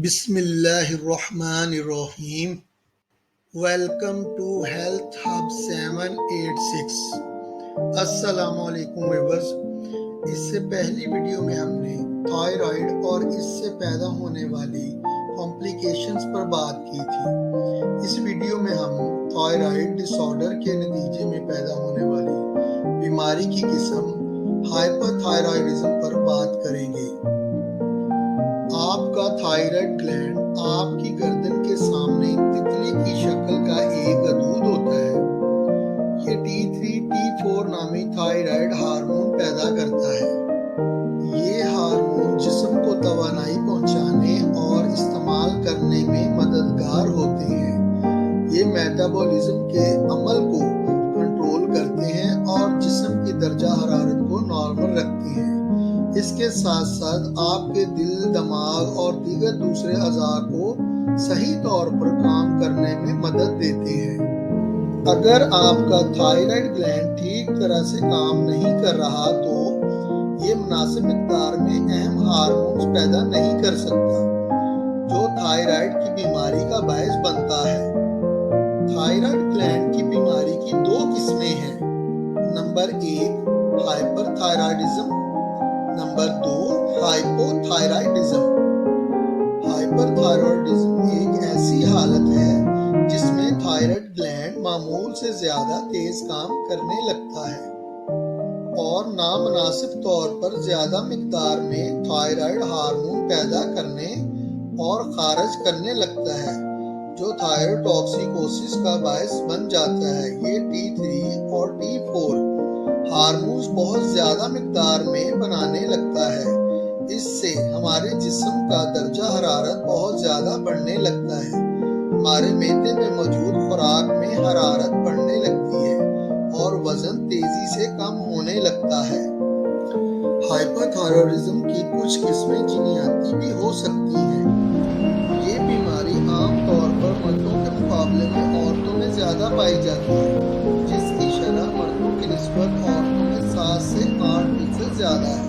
بسم اللہ الرحمن الرحیم۔ Welcome to health hub 786۔ السلام علیکم ویورز۔ اس سے پہلی ویڈیو میں ہم نے تھائرائیڈ اور اس سے پیدا ہونے والی کمپلیکیشنز پر بات کی تھی۔ اس ویڈیو میں ہم تھائرائیڈ ڈس آرڈر کے نتیجے میں پیدا ہونے والی بیماری کی قسم ہائپر تھائرائیڈزم پر بات کریں گے۔ آپ کا تھائرائیڈ گلینڈ آپ کی گردن کے سامنے تتلی کی شکل کا ایک غدود ہوتا ہے۔ یہ T3-T4 نامی تھائرائیڈ ہارمون پیدا کرتا ہے۔ یہ ہارمون جسم کو توانائی پہنچانے اور استعمال کرنے میں مددگار ہوتے ہیں۔ یہ میٹابولزم کے عمل کو کنٹرول کرتے ہیں اور جسم کی درجہ حرارت کو نارمل رکھتے ہیں۔ اس کے ساتھ ساتھ آپ کے دل، دماغ اور دیگر دوسرے اعضاء کو صحیح طور پر کام کرنے میں مدد دیتے ہیں۔ اگر آپ کا تھائرائیڈ گلینڈ ٹھیک طرح سے کام نہیں کر رہا تو یہ مناسب مقدار میں اہم ہارمونز پیدا نہیں کر سکتا، جو تھائرائیڈ کی بیماری کا باعث بنتا ہے۔ تھائرائیڈ گلینڈ کی بیماری کی دو قسمیں ہیں۔ Number 1 hyperthyroidism, number 2 hypothyroidism. Hyperthyroidism ایک ایسی حالت ہے جس میں تھائرائیڈ گلینڈ معمول سے زیادہ تیز کام کرنے لگتا ہے اور نامناسب طور پر زیادہ مقدار میں تھائرائیڈ ہارمون پیدا کرنے اور خارج کرنے لگتا ہے، جو تھائرائیڈ ٹاکسیکوسس کا باعث بن جاتا ہے۔ یہ T3 اور T4 ہارمونز بہت زیادہ مقدار میں بنانے لگتا ہے۔ اس سے ہمارے جسم کا درجہ حرارت بہت زیادہ بڑھنے لگتا ہے۔ ہمارے معدے میں موجود خوراک میں حرارت بڑھنے لگتی ہے اور وزن تیزی سے کم ہونے لگتا ہے۔ ہائپر تھائرائیڈزم کی کچھ قسمیں جینیاتی بھی ہو سکتی ہیں۔ یہ بیماری عام طور پر مردوں کے مقابلے میں عورتوں میں زیادہ پائی جاتی ہے، جس کی شرح مردوں کی نسبت عورتوں میں 7 سے 8% زیادہ ہے۔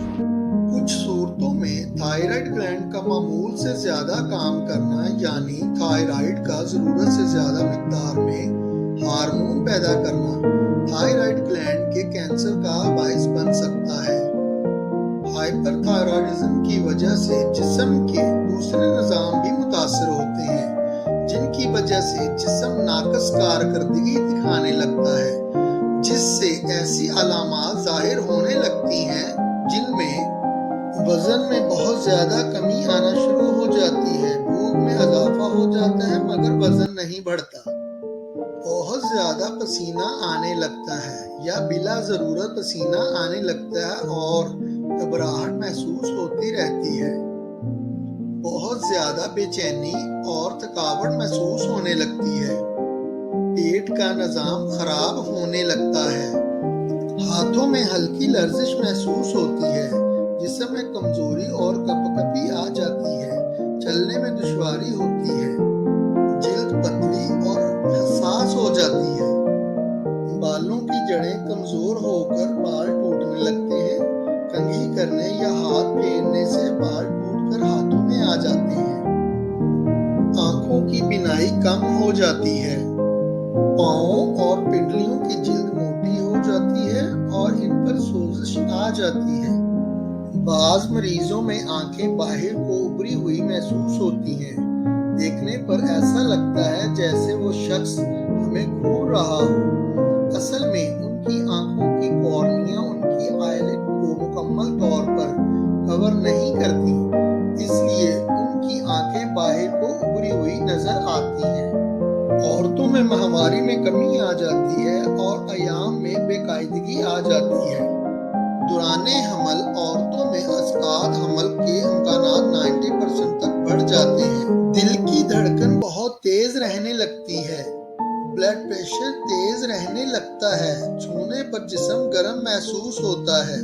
کچھ صورتوں میں تھائرائیڈ گلینڈ کا معمول سے زیادہ کام کرنا، یعنی تھائرائیڈ کا ضرورت سے زیادہ مقدار میں ہارمون پیدا کرنا، تھائرائیڈ گلینڈ کے کینسر کا باعث بن سکتا ہے۔ ہائپر تھائرائیڈزم کی وجہ سے جسم کے دوسرے نظام بھی متاثر ہوتے ہیں، جن کی وجہ سے جسم ناقص کارکردگی دکھانے لگتا ہے، جس سے ایسی علامات ظاہر ہونے لگتی ہیں جن میں وزن میں بہت زیادہ کمی آنا شروع ہو جاتی ہے، بھوک میں اضافہ ہو جاتا ہے مگر وزن نہیں بڑھتا، بہت زیادہ پسینہ آنے لگتا ہے یا بلا ضرورت پسینہ آنے لگتا ہے اور گھبراہٹ محسوس ہوتی رہتی ہے، بہت زیادہ بے چینی اور تھکاوٹ محسوس ہونے لگتی ہے، پیٹ کا نظام خراب ہونے لگتا ہے، ہاتھوں میں ہلکی لرزش محسوس ہوتی ہے، جسم میں کمزوری اور کپکپی آ جاتی ہے، چلنے میں دشواری ہوتی ہے، جلد پتلی اور حساس ہو جاتی ہے، بالوں کی جڑیں کمزور ہو کر بال ٹوٹنے لگتے ہیں، کنگھی کرنے یا ہاتھ پھیرنے سے بال ٹوٹ کر ہاتھوں میں آ جاتے ہیں، آنکھوں کی بینائی کم ہو جاتی ہے، پاؤں اور پنڈلیوں کی جلد موٹی ہو جاتی ہے اور ان پر سوزش آ جاتی ہے۔ بعض مریضوں میں آنکھیں باہر کو ابھری ہوئی محسوس ہوتی ہیں، دیکھنے پر ایسا لگتا ہے جیسے وہ شخص ہمیں گھور رہا ہو۔ اصل میں ان کی آنکھوں کی کورنیا ان کی آئیلٹ کو مکمل طور پر کور نہیں کرتی، اس لیے ان کی آنکھیں باہر کو ابھری ہوئی نظر آتی ہیں۔ عورتوں میں ماہواری میں کمی آ جاتی ہے اور ایام میں بے قاعدگی آ جاتی ہے۔ دوران حمل عورتوں میں اسقاط حمل کے امکانات 90% تک بڑھ جاتے ہیں۔ دل کی دھڑکن بہت تیز رہنے لگتی ہے، بلڈ پریشر تیز رہنے لگتا ہے، چھونے پر جسم گرم محسوس ہوتا ہے،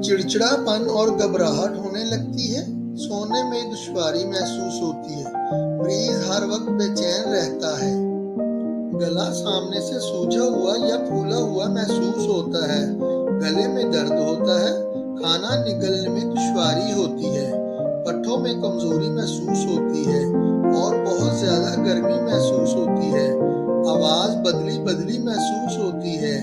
چڑچڑاپن اور گھبراہٹ ہونے لگتی ہے، سونے میں دشواری محسوس ہوتی ہے، مریض ہر وقت بے چین رہتا ہے، گلا سامنے سے سوجا ہوا یا پھولا ہوا محسوس ہوتا ہے، گلے میں درد ہوتا ہے، کھانا نگلنے میں دشواری ہوتی ہے، پٹھوں میں کمزوری محسوس ہوتی ہے اور بہت زیادہ گرمی محسوس ہوتی ہے، آواز بدلی محسوس ہوتی ہے،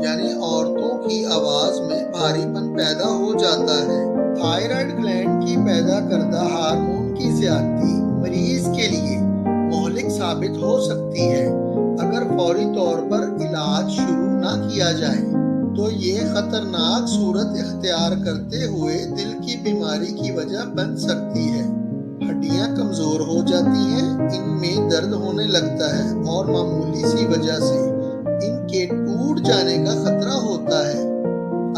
یعنی عورتوں کی آواز میں بھاری پن پیدا ہو جاتا ہے۔ تھائرائیڈ گلینڈ کی پیدا کردہ ہارمون کی زیادتی مریض کے لیے مہلک ثابت ہو سکتی ہے۔ اگر فوری طور پر علاج شروع نہ کیا جائے تو یہ خطرناک صورت اختیار کرتے ہوئے دل کی بیماری کی وجہ بن سکتی ہے۔ ہڈیاں کمزور ہو جاتی ہیں، ان میں درد ہونے لگتا ہے اور معمولی سی وجہ سے ان کے ٹوٹ جانے کا خطرہ ہوتا ہے۔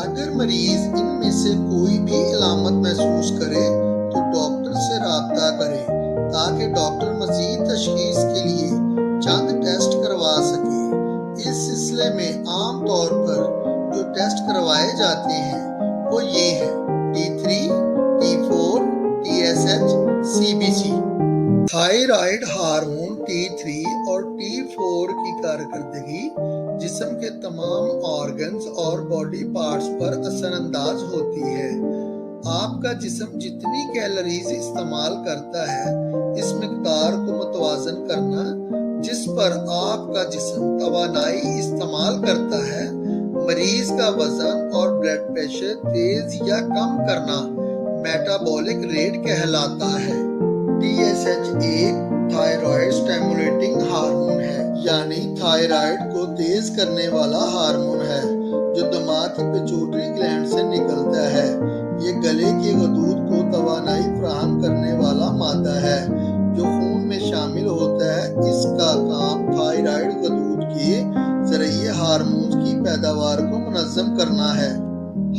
اگر مریض ان میں سے کوئی بھی علامت محسوس کرے تو ڈاکٹر سے رابطہ کرے تاکہ ڈاکٹر مزید تشخیص کے لیے چند ٹیسٹ کروا سکے۔ اس سلسلے میں عام طور پر جو ٹیسٹ کروائے جاتے ہیں وہ یہ ہیں: T3, T4, TSH, CBC۔ Thyroid hormone T3 اور T4 کی کارکردگی جسم کے تمام آرگنز اور باڈی پارٹس پر اثر انداز ہوتی ہے۔ آپ کا جسم جتنی کیلوریز استعمال کرتا ہے، اس مقدار کو متوازن کرنا، جس پر آپ کا جسم توانائی استعمال کرتا ہے، مریض کا وزن اور بلڈ پریشر تیز یا کم کرنا میٹابولک ریٹ کہلاتا ہے۔ TSH ایک تھائرائیڈ سٹیمولیٹنگ ہارمون ہے، یعنی تھائرائیڈ کو تیز کرنے والا ہارمون ہے جو دماغ کی پیٹیوٹری گلینڈ سے نکلتا ہے۔ یہ گلے کے غدود کو توانائی فراہم کرنے والا مادہ ہے جو خون میں شامل ہوتا ہے۔ اس کا کام تھائرائیڈ غدود کے ذریعے ہارمونز کی پیداوار کو منظم کرنا ہے۔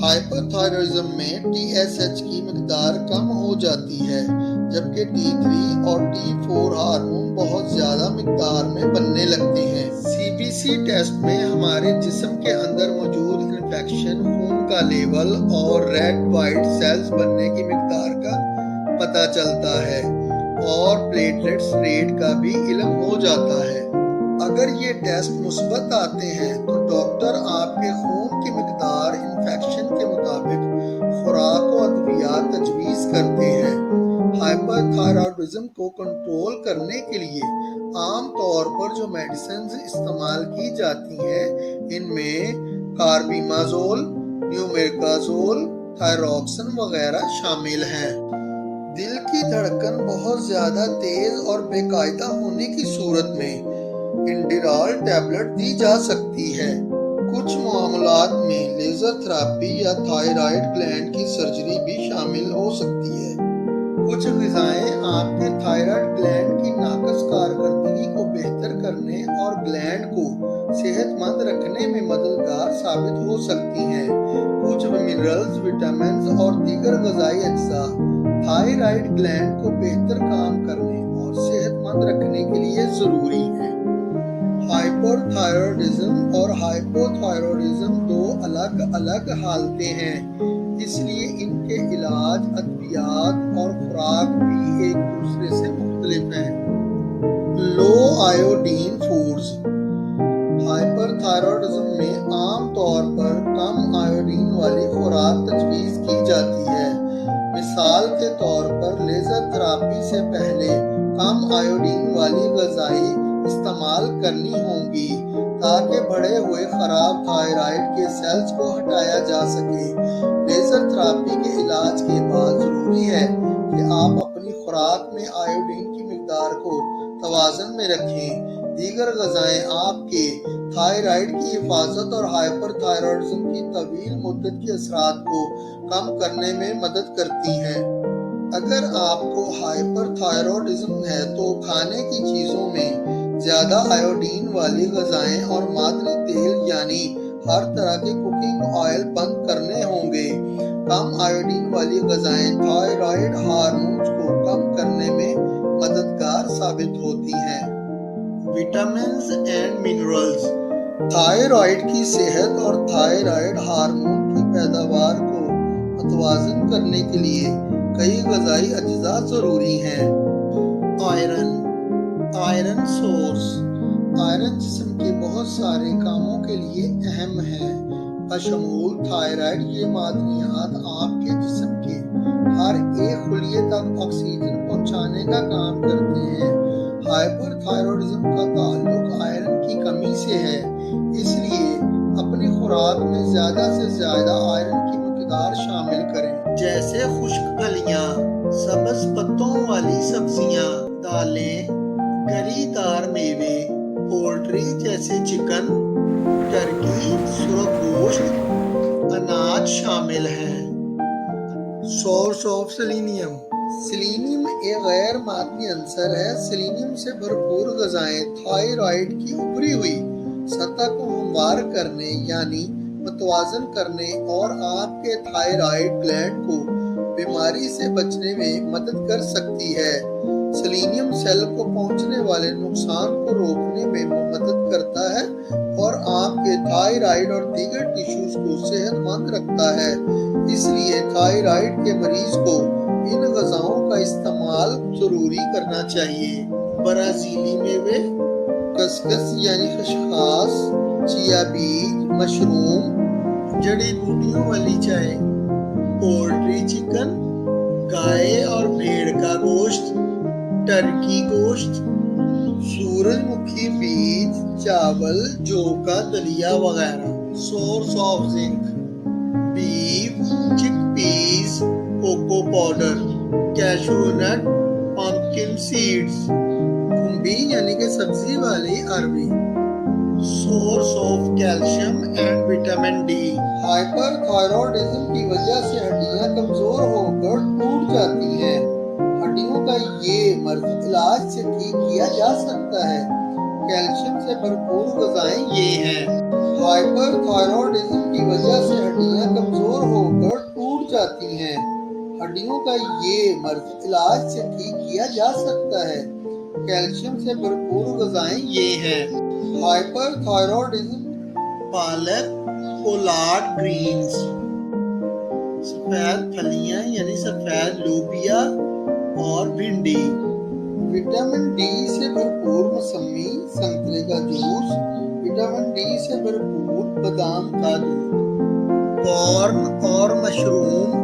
ہائپر تھائرائڈزم میں TSH کی مقدار کم ہو جاتی ہے، جبکہ T3 اور T4 ہارمون بہت زیادہ مقدار میں بننے لگتے ہیں۔ CBC ٹیسٹ میں ہمارے جسم کے اندر موجود انفیکشن، خون کا لیول اور ریڈ وائٹ سیلز بننے کی مقدار کا پتہ چلتا ہے اور پلیٹلیٹس ریٹ کا بھی علم ہو جاتا ہے۔ اگر یہ ٹیسٹ مثبت آتے ہیں تو ڈاکٹر آپ کے خون کی مقدار انفیکشن کے مطابق خوراک و ادویات تجویز کرتے ہیں۔ ہائپر تھائرائیڈزم کو کنٹرول کرنے کے لیے عام طور پر جو میڈیسنز استعمال کی جاتی ہیں ان میں کاربیمازول، نیومیرکازول، تھائروکسن وغیرہ شامل ہیں۔ دل کی دھڑکن بہت زیادہ تیز اور بے قاعدہ ہونے کی صورت میں انڈیرال ٹیبلٹ دی جا سکتی ہے۔ کچھ معاملات میں لیزر تھراپی یا تھائرائیڈ گلینڈ کی سرجری بھی شامل ہو سکتی ہے۔ کچھ غذائیں آپ کے تھائرائیڈ گلینڈ کی ناقص کارکردگی کو بہتر کرنے اور گلینڈ کو صحت مند رکھنے میں مددگار ثابت ہو سکتی ہیں۔ کچھ منرلز، وٹامنز اور دیگر غذائی اجزاء تھائرائیڈ گلینڈ کو بہتر کام کرنے اور صحت مند رکھنے کے لیے ضروری ہیں۔ ہائپر تھائرائیڈزم اور ہائپو تھائرائیڈزم دو الگ الگ حالتیں ہیں، اس لیے ان کے علاج، ادویات اور خوراک بھی ایک دوسرے سے مختلف ہیں۔ لو آیوڈین فوڈز۔ ہائپر تھائرائیڈزم میں عام طور پر کم آیوڈین والی خوراک تجویز کی جاتی ہے۔ مثال کے طور پر لیزر تھراپی سے پہلے کم آیوڈین والی غذائیں استعمال کرنی ہوں گی تاکہ بڑھے ہوئے خراب تھائرائیڈ کے سیلز کو ہٹایا جا سکے۔ لیزر تھراپی کے علاج کے بعد ضروری ہے کہ آپ اپنی خوراک میں آیوڈین کی مقدار کو توازن میں رکھیں۔ دیگر غذائیں آپ کے تھائرائیڈ کی حفاظت اور ہائپر تھائرائیڈزم کی طویل مدت کے اثرات کو کم کرنے میں مدد کرتی ہیں۔ اگر آپ کو ہائپر تھائرائیڈزم ہے تو کھانے کی چیزوں میں زیادہ آیوڈین والی غذائیں اور معدنی تیل یعنی ہر طرح کے کوکنگ آئل بند کرنے ہوں گے۔ کم آیوڈین والی غذائیں تھائرائیڈ ہارمونز کو کم کرنے میں مددگار ثابت ہوتی ہیں۔ Vitamins and minerals. تھائرائیڈ کی صحت اور تھائرائیڈ ہارمون کی پیداوار کو متوازن کرنے کے لیے کئی غذائی اجزاء ضروری ہیں۔ Iron source. آئرن جسم کے بہت سارے کاموں کے لیے اہم ہے، بشمول تھائرائیڈ۔ یہ معدنیات آپ کے جسم کے ہر ایک خلیے تک آکسیجن پہنچانے کا کام کرتے ہیں۔ ہائپر تھائرائیڈزم کا تعلق آئرن کی کمی سے ہے، اس لیے اپنی خوراک میں زیادہ سے زیادہ آئرن کی مقدار شامل کریں، جیسے خشک پھلیاں، سبز پتوں والی سبزیاں، دالیں، گری دار میوے، پولٹری جیسے چکن، ٹرکی، سرخ گوشت، اناج شامل ہیں۔ Source of selenium. سیلینیم ایک غیر معدنی عنصر ہے۔ سیلینیم سے بھرپور غذائیں تھائرائیڈ کی اوپری ہوئی سطح کو ہموار کرنے یعنی متوازن کرنے اور آپ کے تھائرائیڈ گلینڈ کو بیماری سے بچنے میں مدد کر سکتی ہے۔ سیلینیم سیل کو پہنچنے والے نقصان کو روکنے میں مدد کرتا ہے اور آپ کے تھائرائیڈ اور دیگر ٹیشوز کو صحت مند رکھتا ہے۔ اس لیے تھائرائیڈ کے مریض کو ان غذاؤں کا استعمال ضروری کرنا چاہیے۔ برازیلی میوے، کسکس یعنی خشخاش، چیا بیج، مشروم، جڑی بوٹیوں والی چائے، پولٹری چکن، گائے اور بھیڑ کا گوشت، ٹرکی گوشت، سورج مکھی بیج، چاول، جو کا دلیا وغیرہ۔ Source of zinc: beef, chickpeas, cocoa powder, cashew nut, pumpkin seeds, کھمبی یعنی کہ سبزی والی اروی۔ Source of calcium and vitamin D: hyperthyroidism کی وجہ سے ہڈیاں کمزور ہو کر ٹوٹ جاتی ہیں۔ ہڈیوں کا یہ مرض علاج سے ٹھیک کیا جا سکتا ہے۔ کیلشیم سے بھرپور غذائیں یہ ہیں۔ ہائپر تھائرائیڈزم کی وجہ سے ہڈیاں کمزور ہو کر ٹوٹ جاتی ہیں۔ ہڈیوں کا یہ مرض علاج سے ٹھیک کیا جا سکتا ہے۔ کیلشیم سے بھرپور غذائیں یہ ہیں۔ ہائپر تھائرائیڈزم: پالک، کولارڈ گرینز، سفید پھلیاں یعنی سفید لوبیا اور بھنڈی۔ وٹامن ڈی سے بھرپور موسمی سنترے کا جوس، وٹامن ڈی سے بھرپور بادام کا دودھ۔ کارن اور مشروم،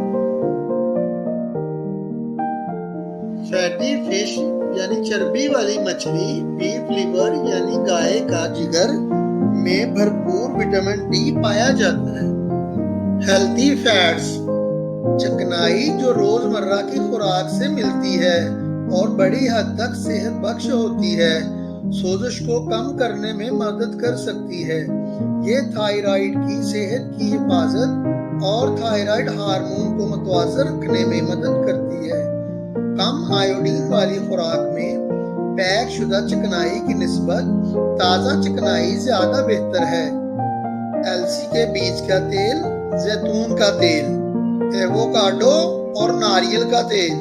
فیٹی فش یعنی چربی والی مچھلی، بیف لیور یعنی گائے کا جگر میں بھرپور وٹامن ڈی پایا جاتا ہے۔ ہیلتھی فیٹس: چکنائی جو روزمرہ کی خوراک سے ملتی ہے اور بڑی حد تک صحت بخش ہوتی ہے، سوزش کو کم کرنے میں مدد کر سکتی ہے۔ یہ تھائرائیڈ کی صحت کی حفاظت اور تھائرائیڈ ہارمون کو متوازن رکھنے میں مدد کرتی ہے۔ کم آیوڈین والی خوراک میں پیک شدہ چکنائی کی نسبت تازہ چکنائی زیادہ بہتر ہے۔ السی کے بیج کا تیل، زیتون کا تیل، ایووکاڈو اور ناریل کا تیل،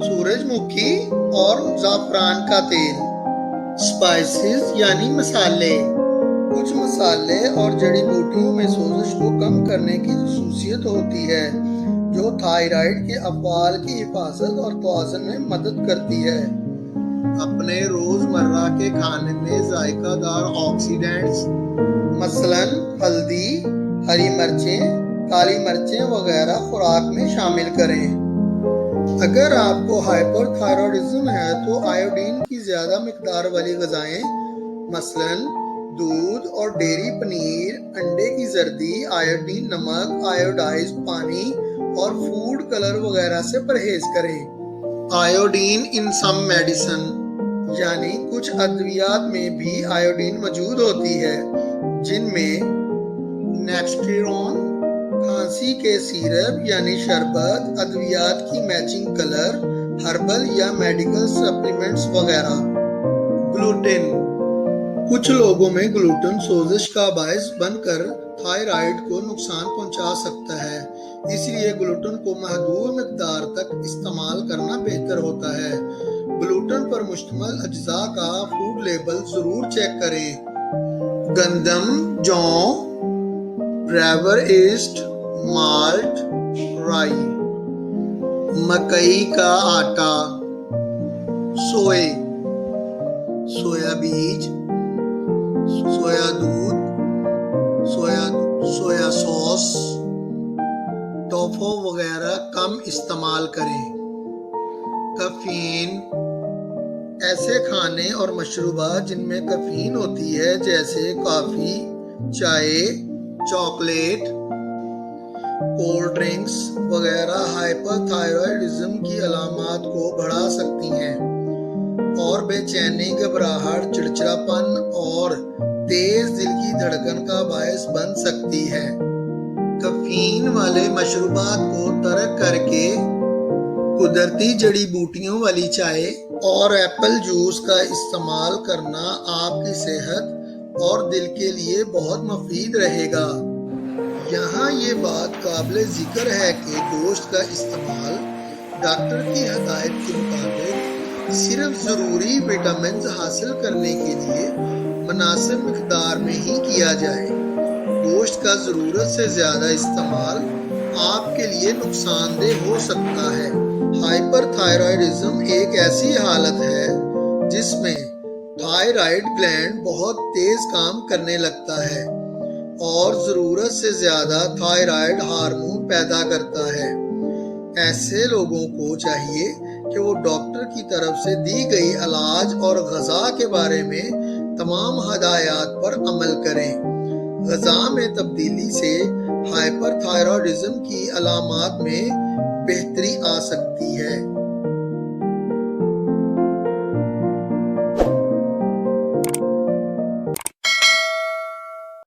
سورج مکھی اور زعفران کا تیل۔ اسپائسز یعنی مسالے: کچھ مسالے اور جڑی بوٹیوں میں سوزش کو کم کرنے کی خصوصیت ہوتی ہے جو تھائرائیڈ کے افعال کی حفاظت اور توازن میں مدد کرتی ہے۔ اپنے روزمرہ کے کھانے میں ذائقہ دار آکسیڈینٹس مثلاً ہلدی، ہری مرچیں، کالی مرچیں وغیرہ خوراک میں شامل کریں۔ اگر آپ کو ہائپر تھائرائیڈزم ہے تو آیوڈین کی زیادہ مقدار والی غذائیں مثلاً دودھ اور ڈیری پنیر، انڈے کی زردی، آیوڈین نمک، آیوڈائزڈ پانی اور فوڈ کلر وغیرہ سے پرہیز کریں۔ آیوڈین ان سم میڈیسن یعنی کچھ ادویات میں بھی آیوڈین موجود ہوتی ہے، جن میں نیکسٹیرون، کھانسی کے سیرپ یعنی شربت، ادویات کی میچنگ کلر، ہربل یا میڈیکل سپلیمنٹس وغیرہ۔ گلوٹن: کچھ لوگوں میں گلوٹن سوزش کا باعث بن کر تھائرائیڈ کو نقصان پہنچا سکتا ہے، اس لیے گلوٹن کو محدود مقدار تک استعمال کرنا بہتر ہوتا ہے۔ گلوٹن پر مشتمل اجزاء کا فوڈ لیبل ضرور چیک کریں۔ گندم، جو، ریور ایسٹ، مالٹ، رائی، مکئی کا آٹا، سویا بیج، سویا دودھ، سویا سوس، ٹوفو وغیرہ کم استعمال کریں۔ ایسے کھانے اور مشروبات جن میں کیفین ہوتی ہے جیسے کافی، چائے، چاکلیٹ، کولڈ ڈرنکس وغیرہ ہائپر تھائرائیڈزم کی علامات کو بڑھا سکتی ہیں اور بے چینی، گھبراہٹ، چڑچڑاپن اور تیز دل کی دھڑکن کا باعث بن سکتی ہے۔ کیفین والے مشروبات کو ترک کر کے قدرتی جڑی بوٹیوں والی چائے اور ایپل جوس کا استعمال کرنا آپ کی صحت اور دل کے لیے بہت مفید رہے گا۔ یہاں یہ بات قابل ذکر ہے کہ گوشت کا استعمال ڈاکٹر کی ہدایت کے مطابق صرف ضروری وٹامنز حاصل کرنے کے لیے مناسب مقدار میں ہی کیا جائے۔ گوشت کا ضرورت سے زیادہ استعمال آپ کے لیے نقصان دہ ہو سکتا ہے۔ ہائپر تھائرائیڈزم ایک ایسی حالت ہے جس میں تھائرائیڈ گلینڈ بہت تیز کام کرنے لگتا ہے اور ضرورت سے زیادہ تھائرائیڈ ہارمون پیدا کرتا ہے۔ ایسے لوگوں کو چاہیے کہ وہ ڈاکٹر کی طرف سے دی گئی علاج اور غذا کے بارے میں تمام ہدایات پر عمل کریں۔ غذا میں تبدیلی سے ہائپر تھائرائیڈزم کی علامات میں بہتری آ سکتی ہے۔